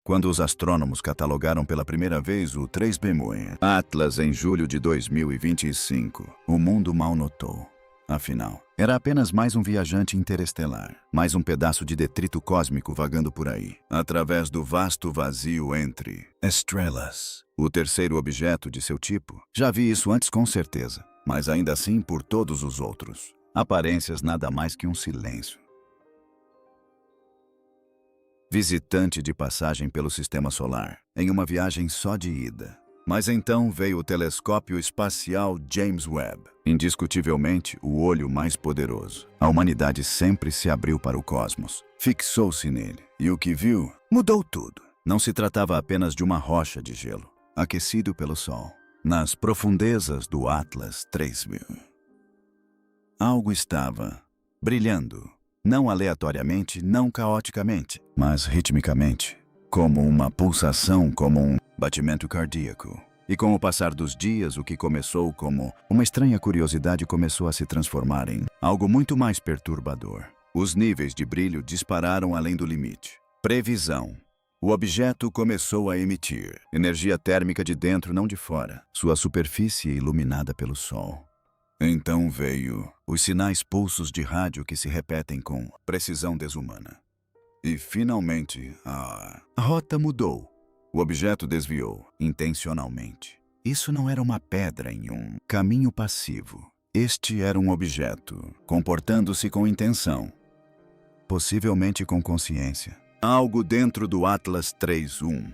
quando os astrônomos catalogaram pela primeira vez o 3B Atlas em julho de 2025, o mundo mal notou. Afinal, era apenas mais um viajante interestelar, mais um pedaço de detrito cósmico vagando por aí, através do vasto vazio entre estrelas. O terceiro objeto de seu tipo. Já vi isso antes com certeza, mas ainda assim por todos os outros. Aparências nada mais que um silêncio. Visitante de passagem pelo sistema solar, em uma viagem só de ida. Mas então veio o telescópio espacial James Webb, indiscutivelmente o olho mais poderoso. A humanidade sempre se abriu para o cosmos, fixou-se nele, e o que viu mudou tudo. Não se tratava apenas de uma rocha de gelo, aquecido pelo Sol. Nas profundezas do Atlas 3000, algo estava brilhando, não aleatoriamente, não caoticamente, mas ritmicamente, como uma pulsação, como um batimento cardíaco. E com o passar dos dias, o que começou como uma estranha curiosidade começou a se transformar em algo muito mais perturbador. Os níveis de brilho dispararam além do limite. Previsão. O objeto começou a emitir energia térmica de dentro, não de fora, sua superfície iluminada pelo Sol. Então veio os sinais pulsos de rádio que se repetem com precisão desumana. E finalmente a rota mudou. O objeto desviou, intencionalmente. Isso não era uma pedra em um caminho passivo. Este era um objeto, comportando-se com intenção. Possivelmente com consciência. Algo dentro do Atlas 31.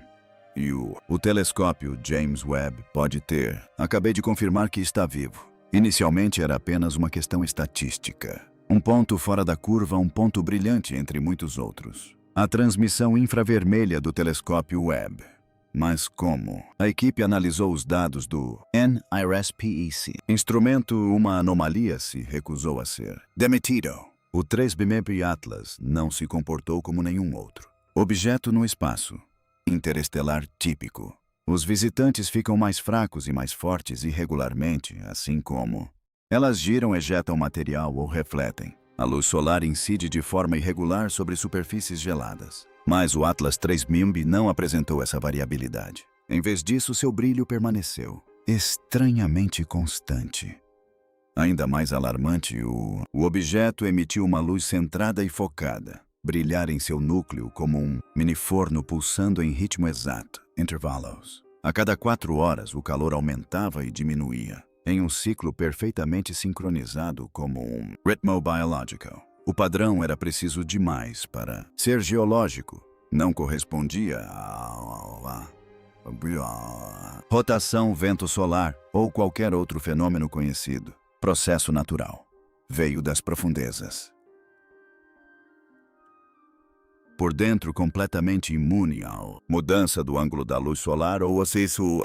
E o telescópio James Webb pode ter. Acabei de confirmar que está vivo. Inicialmente era apenas uma questão estatística. Um ponto fora da curva, um ponto brilhante entre muitos outros. A transmissão infravermelha do telescópio Webb. Mas como? A equipe analisou os dados do NIRSPEC. Instrumento, uma anomalia se recusou a ser demitido. O 3B Atlas não se comportou como nenhum outro. Objeto no espaço. Interestelar típico. Os visitantes ficam mais fracos e mais fortes irregularmente, assim como elas giram, ejetam material ou refletem. A luz solar incide de forma irregular sobre superfícies geladas. Mas o Atlas 3000 não apresentou essa variabilidade. Em vez disso, seu brilho permaneceu estranhamente constante. Ainda mais alarmante, o objeto emitiu uma luz centrada e focada, brilhar em seu núcleo como um mini-forno pulsando em ritmo exato, intervalos. A cada 4 horas, o calor aumentava e diminuía, em um ciclo perfeitamente sincronizado como um ritmo biológico. O padrão era preciso demais para ser geológico. Não correspondia a rotação, vento solar ou qualquer outro fenômeno conhecido. Processo natural. Veio das profundezas. Por dentro, completamente imune à mudança do ângulo da luz solar ou a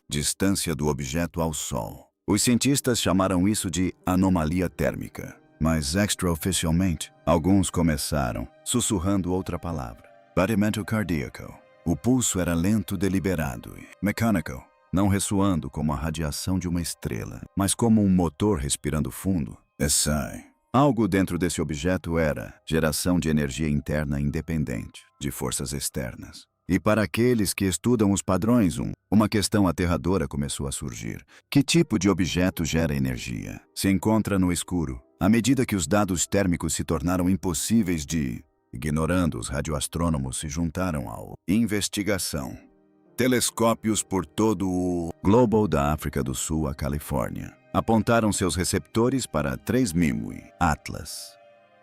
distância do objeto ao Sol. Os cientistas chamaram isso de anomalia térmica. Mas extraoficialmente, alguns começaram sussurrando outra palavra. Batimento cardíaco. O pulso era lento, deliberado e mecânico, não ressoando como a radiação de uma estrela, mas como um motor respirando fundo. Algo dentro desse objeto era geração de energia interna independente de forças externas. E para aqueles que estudam os padrões, uma questão aterradora começou a surgir. Que tipo de objeto gera energia? Se encontra no escuro. À medida que os dados térmicos se tornaram impossíveis de... Ignorando, os radioastrônomos se juntaram à investigação. Telescópios por todo o globo, da África do Sul à Califórnia, apontaram seus receptores para 3000 Atlas.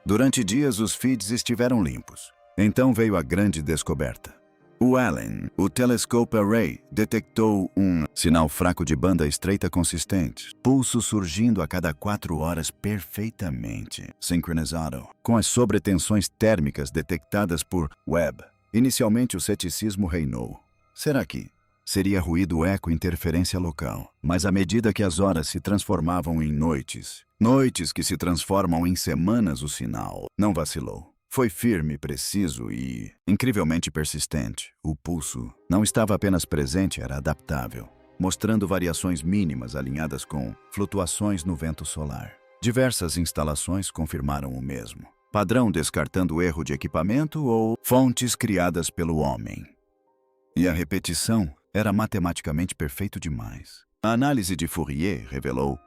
Durante dias, os feeds estiveram limpos. Então veio a grande descoberta. O Allen, o Telescope Array, detectou um sinal fraco de banda estreita consistente, pulso surgindo a cada 4 horas perfeitamente sincronizado com as sobretensões térmicas detectadas por Webb. Inicialmente o ceticismo reinou. Será que seria ruído, eco, interferência local? Mas à medida que as horas se transformavam em noites, noites que se transformam em semanas, o sinal não vacilou. Foi firme, preciso e incrivelmente persistente. O pulso não estava apenas presente, era adaptável, mostrando variações mínimas alinhadas com flutuações no vento solar. Diversas instalações confirmaram o mesmo. Padrão descartando erro de equipamento ou fontes criadas pelo homem. E E a repetição era matematicamente perfeito demais. A análise de Fourier revelou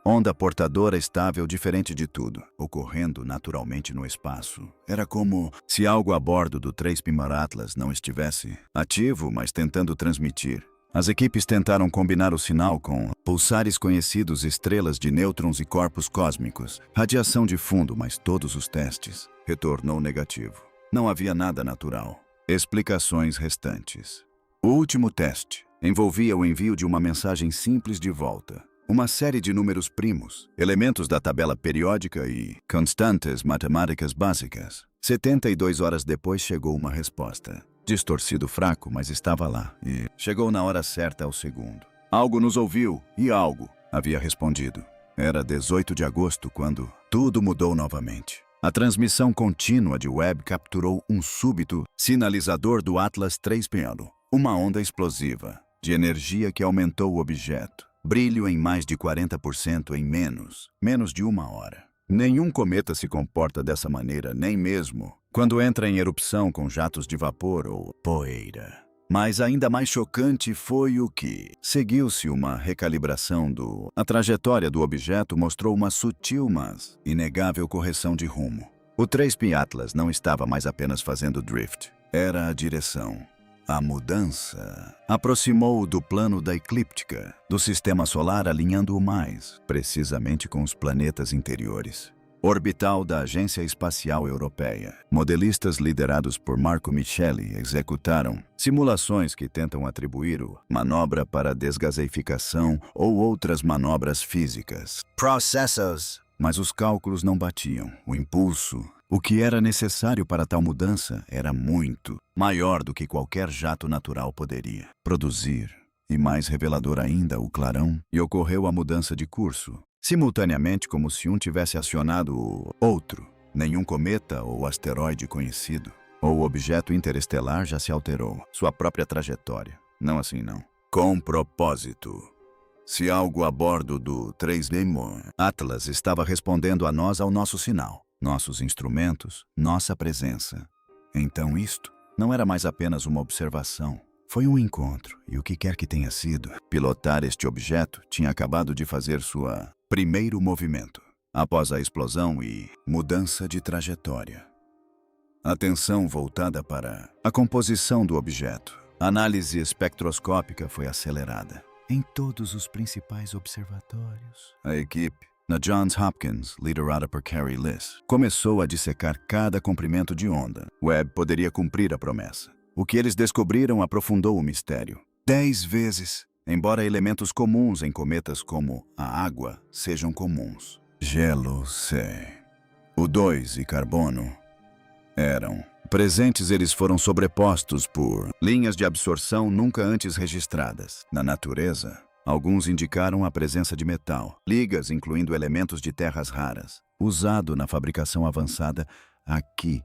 onda portadora estável diferente de tudo, ocorrendo naturalmente no espaço. Era como se algo a bordo do 3P Atlas não estivesse ativo, mas tentando transmitir. As equipes tentaram combinar o sinal com pulsares conhecidos, estrelas de nêutrons e corpos cósmicos, radiação de fundo, mas todos os testes retornou negativo. Não havia nada natural. Explicações restantes. O último teste envolvia o envio de uma mensagem simples de volta. Uma série de números primos, elementos da tabela periódica e constantes matemáticas básicas. 72 horas depois chegou uma resposta. Distorcido fraco, mas estava lá. E chegou na hora certa ao segundo. Algo nos ouviu, e algo havia respondido. Era 18 de agosto quando tudo mudou novamente. A transmissão contínua de Webb capturou um súbito sinalizador do Atlas 3P. Uma onda explosiva de energia que aumentou o objeto. Brilho em mais de 40% em menos de uma hora. Nenhum cometa se comporta dessa maneira, nem mesmo quando entra em erupção com jatos de vapor ou poeira. Mas ainda mais chocante foi o que seguiu-se uma recalibração A trajetória do objeto mostrou uma sutil, mas inegável correção de rumo. O 3P Atlas não estava mais apenas fazendo drift. Era a direção. A mudança aproximou-o do plano da eclíptica, do sistema solar, alinhando-o mais precisamente com os planetas interiores. Orbital da Agência Espacial Europeia. Modelistas liderados por Marco Micheli executaram simulações que tentam atribuir a manobra para desgaseificação ou outras manobras físicas. Processos. Mas os cálculos não batiam. O impulso, o que era necessário para tal mudança, era muito maior do que qualquer jato natural poderia produzir. E mais revelador ainda, o clarão. E ocorreu a mudança de curso, simultaneamente, como se um tivesse acionado o outro. Nenhum cometa ou asteroide conhecido ou objeto interestelar já se alterou. Sua própria trajetória. Não assim não. Com propósito. Se algo a bordo do 3D Atlas estava respondendo a nós ao nosso sinal, nossos instrumentos, nossa presença. Então isto não era mais apenas uma observação. Foi um encontro, e o que quer que tenha sido, pilotar este objeto tinha acabado de fazer sua primeiro movimento, após a explosão e mudança de trajetória. Atenção voltada para a composição do objeto. A análise espectroscópica foi acelerada em todos os principais observatórios. A equipe, na Johns Hopkins, liderada por Carrie Liss, começou a dissecar cada comprimento de onda. Webb poderia cumprir a promessa. O que eles descobriram aprofundou o mistério. 10 vezes, embora elementos comuns em cometas como a água sejam comuns. Gelo, CO2 e carbono eram presentes. Eles foram sobrepostos por linhas de absorção nunca antes registradas. Na natureza, alguns indicaram a presença de metal, ligas incluindo elementos de terras raras, usado na fabricação avançada aqui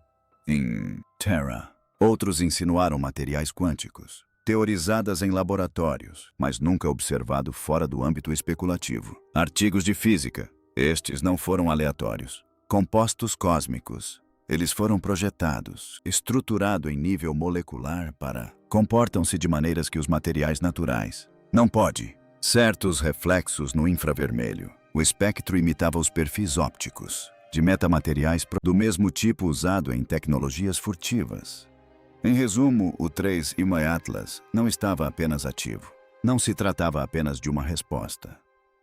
em Terra. Outros insinuaram materiais quânticos, teorizadas em laboratórios, mas nunca observado fora do âmbito especulativo. Artigos de física. Estes não foram aleatórios. Compostos cósmicos. Eles foram projetados, estruturados em nível molecular comportam-se de maneiras que os materiais naturais não pode. Certos reflexos no infravermelho. O espectro imitava os perfis ópticos de metamateriais do mesmo tipo usado em tecnologias furtivas. Em resumo, o 3P Atlas não estava apenas ativo. Não se tratava apenas de uma resposta.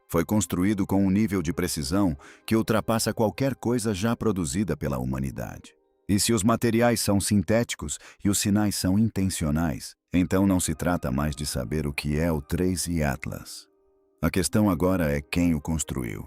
Foi construído com um nível de precisão que ultrapassa qualquer coisa já produzida pela humanidade. E se os materiais são sintéticos e os sinais são intencionais, então não se trata mais de saber o que é o 3P Atlas. A questão agora é quem o construiu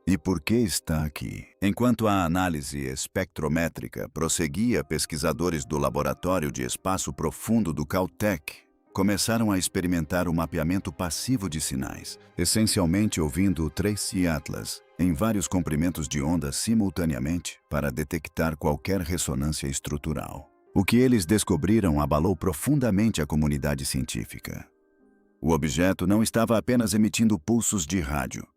e por que está aqui. Enquanto a análise espectrométrica prosseguia, pesquisadores do Laboratório de Espaço Profundo do Caltech começaram a experimentar o mapeamento passivo de sinais, essencialmente ouvindo o 3P Atlas em vários comprimentos de onda simultaneamente para detectar qualquer ressonância estrutural. O que eles descobriram abalou profundamente a comunidade científica. O objeto não estava apenas emitindo pulsos de rádio.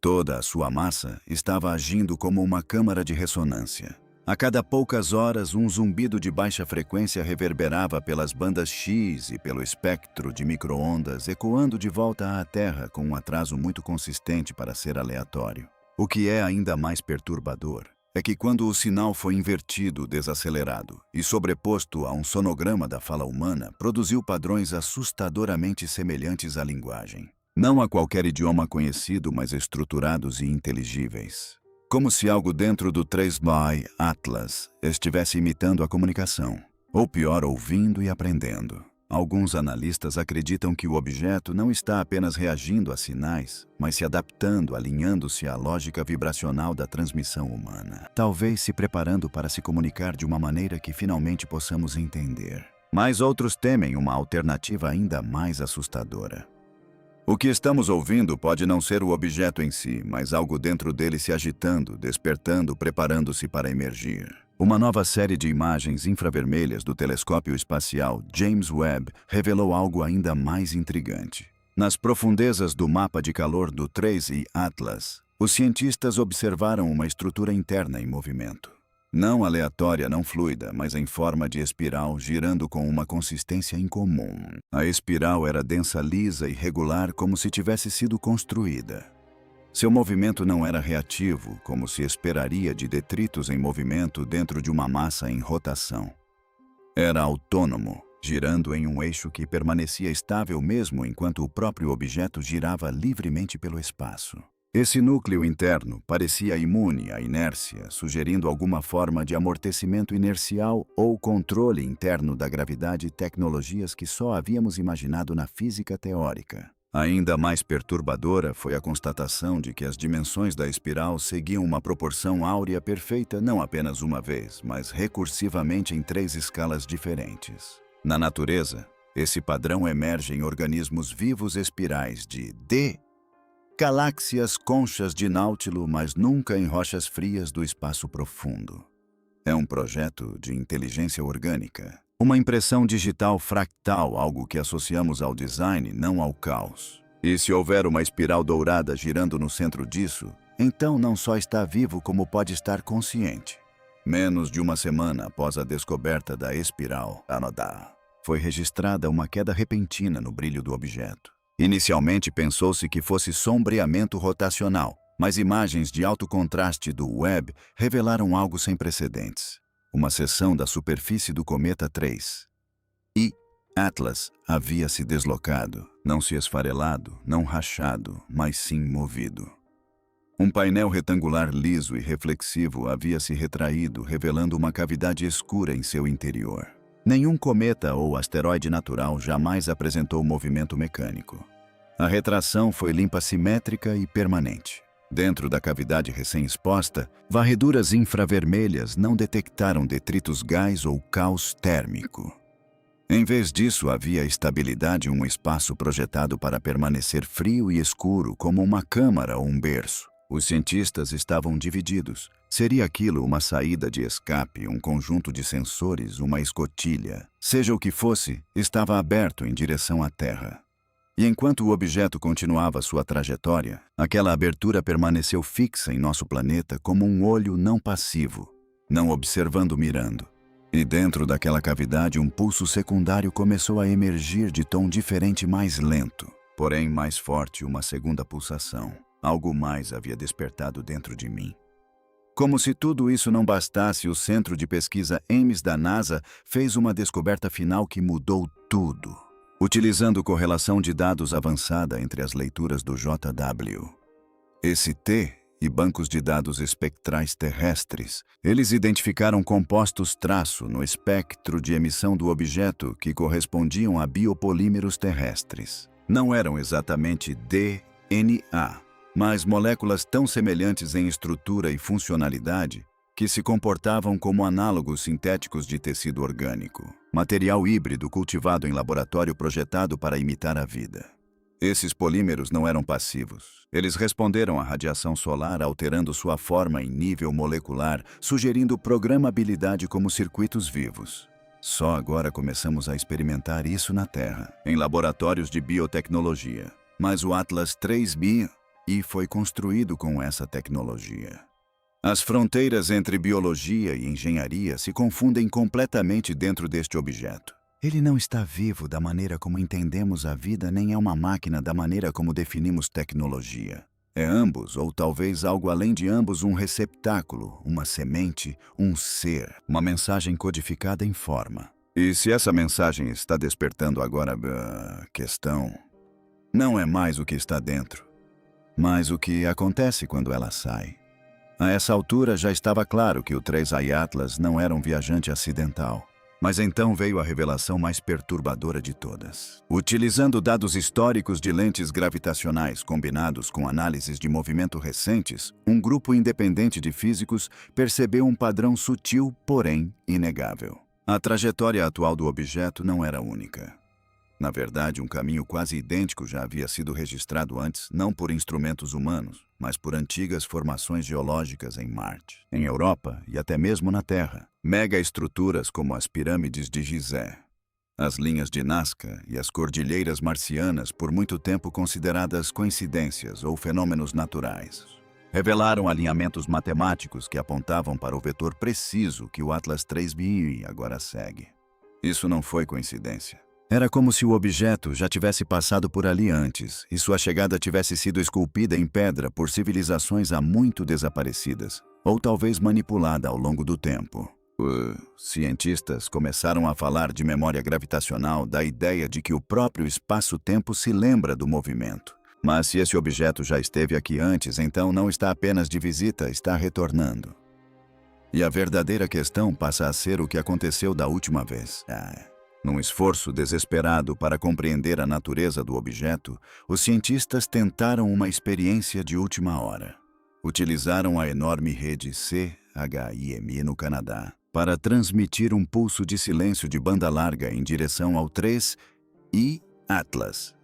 Toda a sua massa estava agindo como uma câmara de ressonância. A cada poucas horas, um zumbido de baixa frequência reverberava pelas bandas X e pelo espectro de micro-ondas, ecoando de volta à Terra com um atraso muito consistente para ser aleatório. O que é ainda mais perturbador é que quando o sinal foi invertido, desacelerado e sobreposto a um sonograma da fala humana, produziu padrões assustadoramente semelhantes à linguagem. Não a qualquer idioma conhecido, mas estruturados e inteligíveis. Como se algo dentro do 3-by Atlas estivesse imitando a comunicação, ou pior, ouvindo e aprendendo. Alguns analistas acreditam que o objeto não está apenas reagindo a sinais, mas se adaptando, alinhando-se à lógica vibracional da transmissão humana. Talvez se preparando para se comunicar de uma maneira que finalmente possamos entender. Mas outros temem uma alternativa ainda mais assustadora. O que estamos ouvindo pode não ser o objeto em si, mas algo dentro dele se agitando, despertando, preparando-se para emergir. Uma nova série de imagens infravermelhas do telescópio espacial James Webb revelou algo ainda mais intrigante. Nas profundezas do mapa de calor do 3I Atlas, os cientistas observaram uma estrutura interna em movimento. Não aleatória, não fluida, mas em forma de espiral, girando com uma consistência incomum. A espiral era densa, lisa e regular, como se tivesse sido construída. Seu movimento não era reativo, como se esperaria de detritos em movimento dentro de uma massa em rotação. Era autônomo, girando em um eixo que permanecia estável mesmo enquanto o próprio objeto girava livremente pelo espaço. Esse núcleo interno parecia imune à inércia, sugerindo alguma forma de amortecimento inercial ou controle interno da gravidade, tecnologias que só havíamos imaginado na física teórica. Ainda mais perturbadora foi a constatação de que as dimensões da espiral seguiam uma proporção áurea perfeita não apenas uma vez, mas recursivamente em 3 escalas diferentes. Na natureza, esse padrão emerge em organismos vivos espirais de galáxias conchas de Náutilo, mas nunca em rochas frias do espaço profundo. É um projeto de inteligência orgânica. Uma impressão digital fractal, algo que associamos ao design, não ao caos. E se houver uma espiral dourada girando no centro disso, então não só está vivo como pode estar consciente. Menos de uma semana após a descoberta da espiral Anodá, foi registrada uma queda repentina no brilho do objeto. Inicialmente pensou-se que fosse sombreamento rotacional, mas imagens de alto contraste do Webb revelaram algo sem precedentes. Uma seção da superfície do cometa 3I Atlas havia se deslocado, não se esfarelado, não rachado, mas sim movido. Um painel retangular liso e reflexivo havia se retraído, revelando uma cavidade escura em seu interior. Nenhum cometa ou asteroide natural jamais apresentou movimento mecânico. A retração foi limpa, simétrica e permanente. Dentro da cavidade recém-exposta, varreduras infravermelhas não detectaram detritos gás ou caos térmico. Em vez disso, havia estabilidade, um espaço projetado para permanecer frio e escuro como uma câmara ou um berço. Os cientistas estavam divididos. Seria aquilo uma saída de escape, um conjunto de sensores, uma escotilha? Seja o que fosse, estava aberto em direção à Terra. E enquanto o objeto continuava sua trajetória, aquela abertura permaneceu fixa em nosso planeta como um olho não passivo, não observando, mirando. E dentro daquela cavidade, um pulso secundário começou a emergir de tom diferente, mais lento, porém mais forte, uma segunda pulsação. Algo mais havia despertado dentro de mim. Como se tudo isso não bastasse, o Centro de Pesquisa Ames da NASA fez uma descoberta final que mudou tudo. Utilizando correlação de dados avançada entre as leituras do JW, ST e bancos de dados espectrais terrestres, eles identificaram compostos traço no espectro de emissão do objeto que correspondiam a biopolímeros terrestres. Não eram exatamente DNA, mas moléculas tão semelhantes em estrutura e funcionalidade que se comportavam como análogos sintéticos de tecido orgânico, material híbrido cultivado em laboratório projetado para imitar a vida. Esses polímeros não eram passivos. Eles responderam à radiação solar, alterando sua forma em nível molecular, sugerindo programabilidade como circuitos vivos. Só agora começamos a experimentar isso na Terra, em laboratórios de biotecnologia. Mas o Atlas 3I foi construído com essa tecnologia. As fronteiras entre biologia e engenharia se confundem completamente dentro deste objeto. Ele não está vivo da maneira como entendemos a vida, nem é uma máquina da maneira como definimos tecnologia. É ambos, ou talvez algo além de ambos, um receptáculo, uma semente, um ser, uma mensagem codificada em forma. E se essa mensagem está despertando agora a questão, não é mais o que está dentro, mas o que acontece quando ela sai. A essa altura já estava claro que o 3i Atlas não era um viajante acidental. Mas então veio a revelação mais perturbadora de todas. Utilizando dados históricos de lentes gravitacionais combinados com análises de movimento recentes, um grupo independente de físicos percebeu um padrão sutil, porém inegável. A trajetória atual do objeto não era única. Na verdade, um caminho quase idêntico já havia sido registrado antes, não por instrumentos humanos, mas por antigas formações geológicas em Marte, em Europa e até mesmo na Terra. Megaestruturas como as pirâmides de Gizé, as linhas de Nazca e as cordilheiras marcianas, por muito tempo consideradas coincidências ou fenômenos naturais, revelaram alinhamentos matemáticos que apontavam para o vetor preciso que o Atlas 3bi agora segue. Isso não foi coincidência. Era como se o objeto já tivesse passado por ali antes e sua chegada tivesse sido esculpida em pedra por civilizações há muito desaparecidas, ou talvez manipulada ao longo do tempo. Os cientistas começaram a falar de memória gravitacional, da ideia de que o próprio espaço-tempo se lembra do movimento. Mas se esse objeto já esteve aqui antes, então não está apenas de visita, está retornando. E a verdadeira questão passa a ser o que aconteceu da última vez. Num esforço desesperado para compreender a natureza do objeto, os cientistas tentaram uma experiência de última hora. Utilizaram a enorme rede CHIM no Canadá para transmitir um pulso de silêncio de banda larga em direção ao 3i Atlas.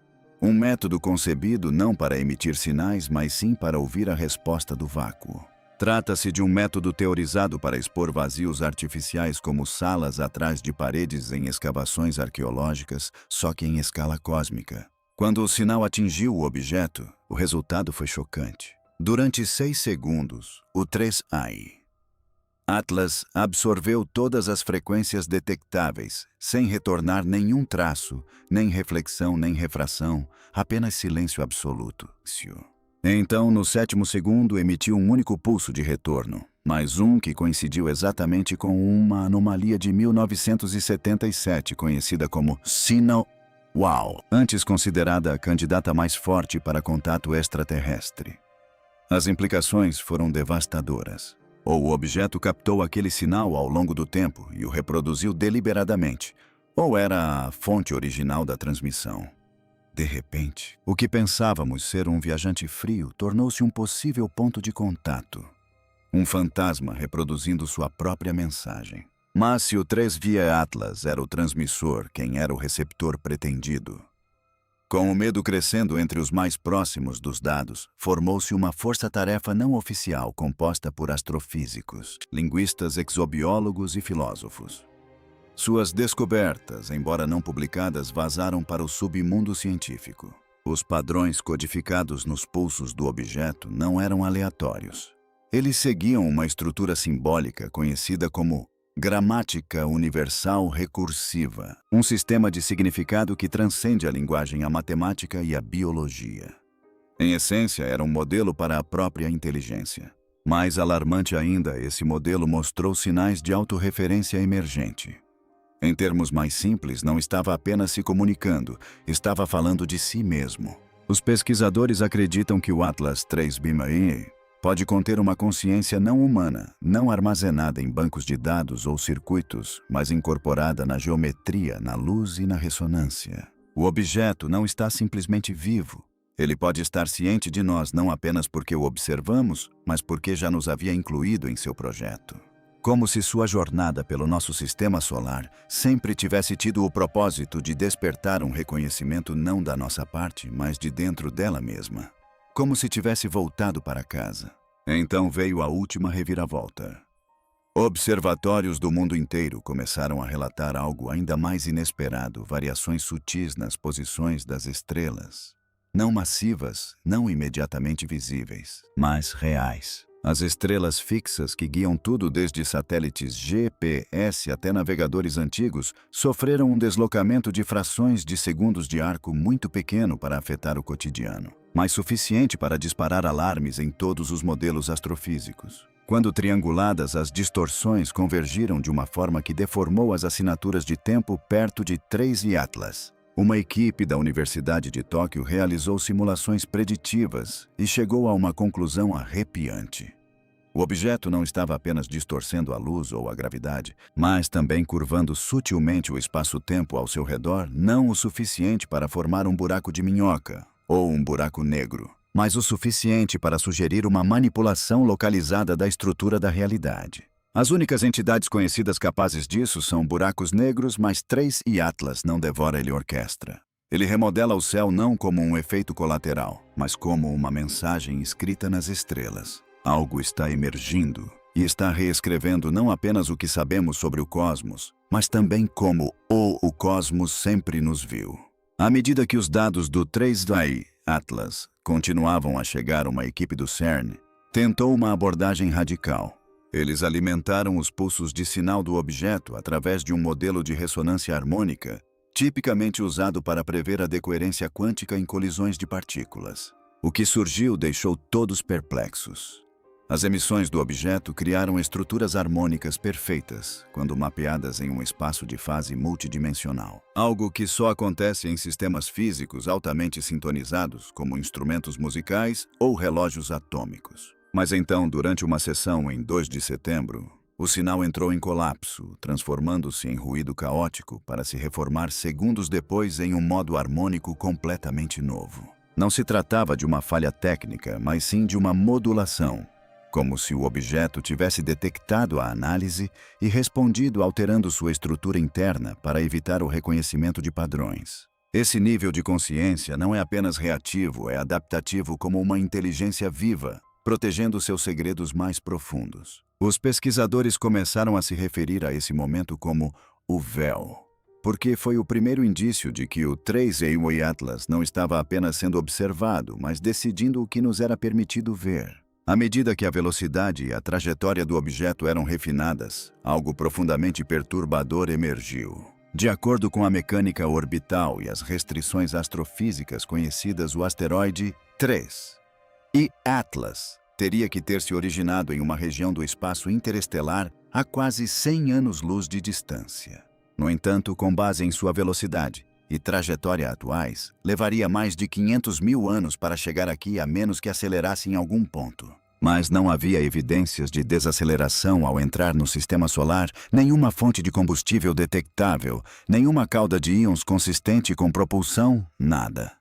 Um método concebido não para emitir sinais, mas sim para ouvir a resposta do vácuo. Trata-se de um método teorizado para expor vazios artificiais como salas atrás de paredes em escavações arqueológicas, só que em escala cósmica. Quando o sinal atingiu o objeto, o resultado foi chocante. Durante 6 segundos, o 3i Atlas absorveu todas as frequências detectáveis, sem retornar nenhum traço, nem reflexão, nem refração, apenas silêncio absoluto. Então, no 7º segundo, emitiu um único pulso de retorno, mais um que coincidiu exatamente com uma anomalia de 1977, conhecida como Signal Wow, antes considerada a candidata mais forte para contato extraterrestre. As implicações foram devastadoras. Ou o objeto captou aquele sinal ao longo do tempo e o reproduziu deliberadamente, ou era a fonte original da transmissão. De repente, o que pensávamos ser um viajante frio tornou-se um possível ponto de contato. Um fantasma reproduzindo sua própria mensagem. Mas se o 3i Atlas era o transmissor, quem era o receptor pretendido? Com o medo crescendo entre os mais próximos dos dados, formou-se uma força-tarefa não oficial composta por astrofísicos, linguistas, exobiólogos e filósofos. Suas descobertas, embora não publicadas, vazaram para o submundo científico. Os padrões codificados nos pulsos do objeto não eram aleatórios. Eles seguiam uma estrutura simbólica conhecida como gramática universal recursiva, um sistema de significado que transcende a linguagem, a matemática e a biologia. Em essência, era um modelo para a própria inteligência. Mais alarmante ainda, esse modelo mostrou sinais de autorreferência emergente. Em termos mais simples, não estava apenas se comunicando, estava falando de si mesmo. Os pesquisadores acreditam que o Atlas 3bi pode conter uma consciência não humana, não armazenada em bancos de dados ou circuitos, mas incorporada na geometria, na luz e na ressonância. O objeto não está simplesmente vivo. Ele pode estar ciente de nós não apenas porque o observamos, mas porque já nos havia incluído em seu projeto. Como se sua jornada pelo nosso sistema solar sempre tivesse tido o propósito de despertar um reconhecimento não da nossa parte, mas de dentro dela mesma. Como se tivesse voltado para casa. Então veio a última reviravolta. Observatórios do mundo inteiro começaram a relatar algo ainda mais inesperado, variações sutis nas posições das estrelas. Não massivas, não imediatamente visíveis, mas reais. As estrelas fixas que guiam tudo desde satélites GPS até navegadores antigos sofreram um deslocamento de frações de segundos de arco muito pequeno para afetar o cotidiano, mas suficiente para disparar alarmes em todos os modelos astrofísicos. Quando trianguladas, as distorções convergiram de uma forma que deformou as assinaturas de tempo perto de 3 e Atlas. Uma equipe da Universidade de Tóquio realizou simulações preditivas e chegou a uma conclusão arrepiante. O objeto não estava apenas distorcendo a luz ou a gravidade, mas também curvando sutilmente o espaço-tempo ao seu redor, não o suficiente para formar um buraco de minhoca ou um buraco negro, mas o suficiente para sugerir uma manipulação localizada da estrutura da realidade. As únicas entidades conhecidas capazes disso são buracos negros, mas 3 e Atlas não devora ele orquestra. Ele remodela o céu não como um efeito colateral, mas como uma mensagem escrita nas estrelas. Algo está emergindo e está reescrevendo não apenas o que sabemos sobre o cosmos, mas também como o cosmos sempre nos viu. À medida que os dados do 3i Atlas continuavam a chegar, uma equipe do CERN tentou uma abordagem radical. Eles alimentaram os pulsos de sinal do objeto através de um modelo de ressonância harmônica, tipicamente usado para prever a decoerência quântica em colisões de partículas. O que surgiu deixou todos perplexos. As emissões do objeto criaram estruturas harmônicas perfeitas quando mapeadas em um espaço de fase multidimensional. Algo que só acontece em sistemas físicos altamente sintonizados, como instrumentos musicais ou relógios atômicos. Mas então, durante uma sessão em 2 de setembro, o sinal entrou em colapso, transformando-se em ruído caótico para se reformar segundos depois em um modo harmônico completamente novo. Não se tratava de uma falha técnica, mas sim de uma modulação, como se o objeto tivesse detectado a análise e respondido alterando sua estrutura interna para evitar o reconhecimento de padrões. Esse nível de consciência não é apenas reativo, é adaptativo como uma inteligência viva, protegendo seus segredos mais profundos. Os pesquisadores começaram a se referir a esse momento como o véu, porque foi o primeiro indício de que o 3i Atlas não estava apenas sendo observado, mas decidindo o que nos era permitido ver. À medida que a velocidade e a trajetória do objeto eram refinadas, algo profundamente perturbador emergiu. De acordo com a mecânica orbital e as restrições astrofísicas conhecidas, o asteroide 3 e Atlas teria que ter se originado em uma região do espaço interestelar a quase 100 anos-luz de distância. No entanto, com base em sua velocidade e trajetória atuais, levaria mais de 500 mil anos para chegar aqui, a menos que acelerasse em algum ponto. Mas não havia evidências de desaceleração ao entrar no sistema solar, nenhuma fonte de combustível detectável, nenhuma cauda de íons consistente com propulsão, nada.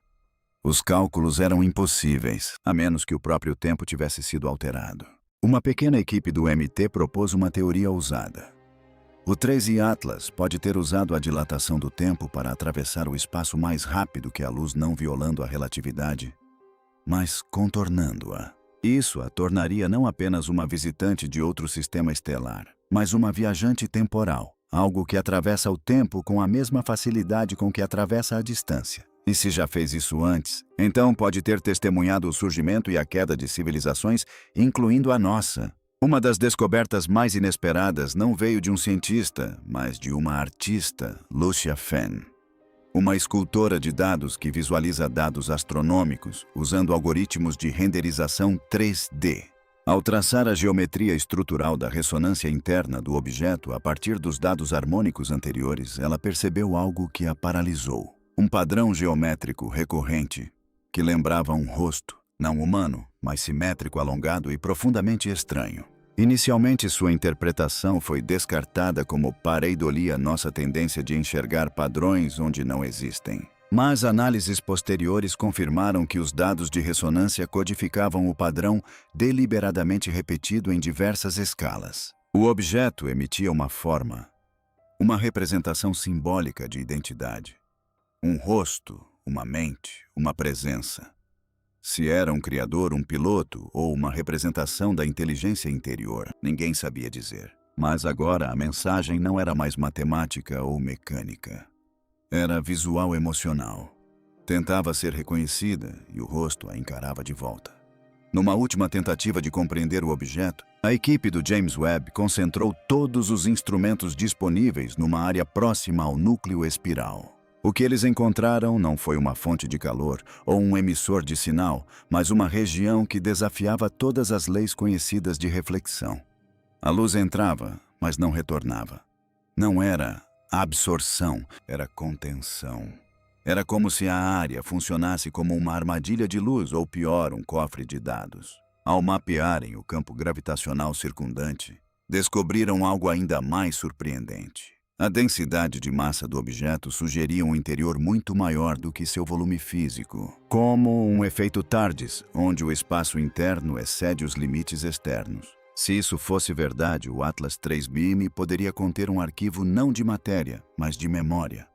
Os cálculos eram impossíveis, a menos que o próprio tempo tivesse sido alterado. Uma pequena equipe do MT propôs uma teoria ousada. O 3i Atlas pode ter usado a dilatação do tempo para atravessar o espaço mais rápido que a luz, não violando a relatividade, mas contornando-a. Isso a tornaria não apenas uma visitante de outro sistema estelar, mas uma viajante temporal, algo que atravessa o tempo com a mesma facilidade com que atravessa a distância. E se já fez isso antes, então pode ter testemunhado o surgimento e a queda de civilizações, incluindo a nossa. Uma das descobertas mais inesperadas não veio de um cientista, mas de uma artista, Lucia Fenn. Uma escultora de dados que visualiza dados astronômicos usando algoritmos de renderização 3D. Ao traçar a geometria estrutural da ressonância interna do objeto a partir dos dados harmônicos anteriores, ela percebeu algo que a paralisou. Um padrão geométrico recorrente que lembrava um rosto, não humano, mas simétrico, alongado e profundamente estranho. Inicialmente, sua interpretação foi descartada como pareidolia, nossa tendência de enxergar padrões onde não existem. Mas análises posteriores confirmaram que os dados de ressonância codificavam o padrão deliberadamente repetido em diversas escalas. O objeto emitia uma forma, uma representação simbólica de identidade. Um rosto, uma mente, uma presença. Se era um criador, um piloto ou uma representação da inteligência interior, ninguém sabia dizer. Mas agora a mensagem não era mais matemática ou mecânica. Era visual emocional. Tentava ser reconhecida e o rosto a encarava de volta. Numa última tentativa de compreender o objeto, a equipe do James Webb concentrou todos os instrumentos disponíveis numa área próxima ao núcleo espiral. O que eles encontraram não foi uma fonte de calor ou um emissor de sinal, mas uma região que desafiava todas as leis conhecidas de reflexão. A luz entrava, mas não retornava. Não era absorção, era contenção. Era como se a área funcionasse como uma armadilha de luz ou, pior, um cofre de dados. Ao mapearem o campo gravitacional circundante, descobriram algo ainda mais surpreendente. A densidade de massa do objeto sugeria um interior muito maior do que seu volume físico, como um efeito TARDIS, onde o espaço interno excede os limites externos. Se isso fosse verdade, o Atlas 3B poderia conter um arquivo não de matéria, mas de memória.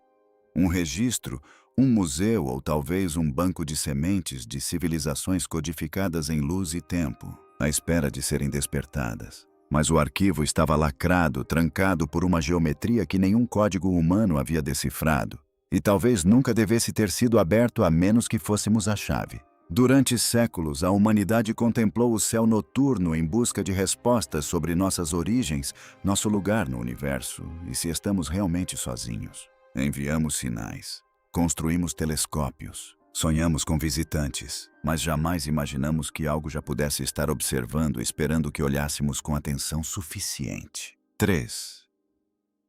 Um registro, um museu ou talvez um banco de sementes de civilizações codificadas em luz e tempo, à espera de serem despertadas. Mas o arquivo estava lacrado, trancado por uma geometria que nenhum código humano havia decifrado, e talvez nunca devesse ter sido aberto a menos que fôssemos a chave. Durante séculos, a humanidade contemplou o céu noturno em busca de respostas sobre nossas origens, nosso lugar no universo e se estamos realmente sozinhos. Enviamos sinais, construímos telescópios, sonhamos com visitantes, mas jamais imaginamos que algo já pudesse estar observando, esperando que olhássemos com atenção suficiente. 3.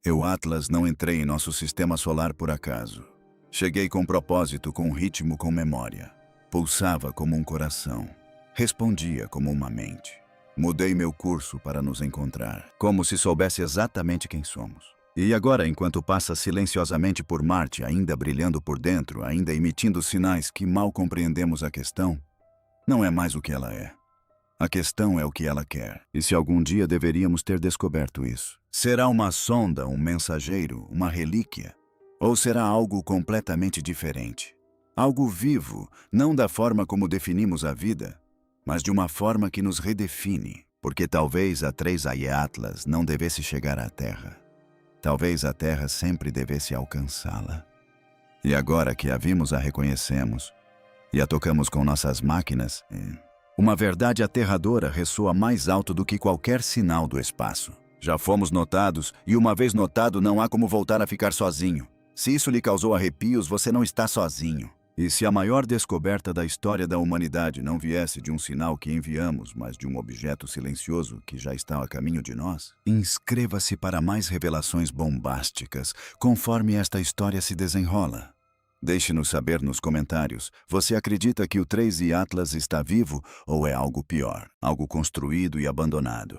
Eu, Atlas, não entrei em nosso sistema solar por acaso. Cheguei com propósito, com ritmo, com memória. Pulsava como um coração. Respondia como uma mente. Mudei meu curso para nos encontrar, como se soubesse exatamente quem somos. E agora, enquanto passa silenciosamente por Marte, ainda brilhando por dentro, ainda emitindo sinais que mal compreendemos a questão, não é mais o que ela é. A questão é o que ela quer. E se algum dia deveríamos ter descoberto isso? Será uma sonda, um mensageiro, uma relíquia? Ou será algo completamente diferente? Algo vivo, não da forma como definimos a vida, mas de uma forma que nos redefine. Porque talvez a 3AE Atlas não devesse chegar à Terra. Talvez a Terra sempre devesse alcançá-la. E agora que a vimos, a reconhecemos e a tocamos com nossas máquinas, uma verdade aterradora ressoa mais alto do que qualquer sinal do espaço. Já fomos notados, e uma vez notado, não há como voltar a ficar sozinho. Se isso lhe causou arrepios, você não está sozinho. E se a maior descoberta da história da humanidade não viesse de um sinal que enviamos, mas de um objeto silencioso que já está a caminho de nós, inscreva-se para mais revelações bombásticas, conforme esta história se desenrola. Deixe-nos saber nos comentários, você acredita que o 3 e Atlas está vivo ou é algo pior, algo construído e abandonado?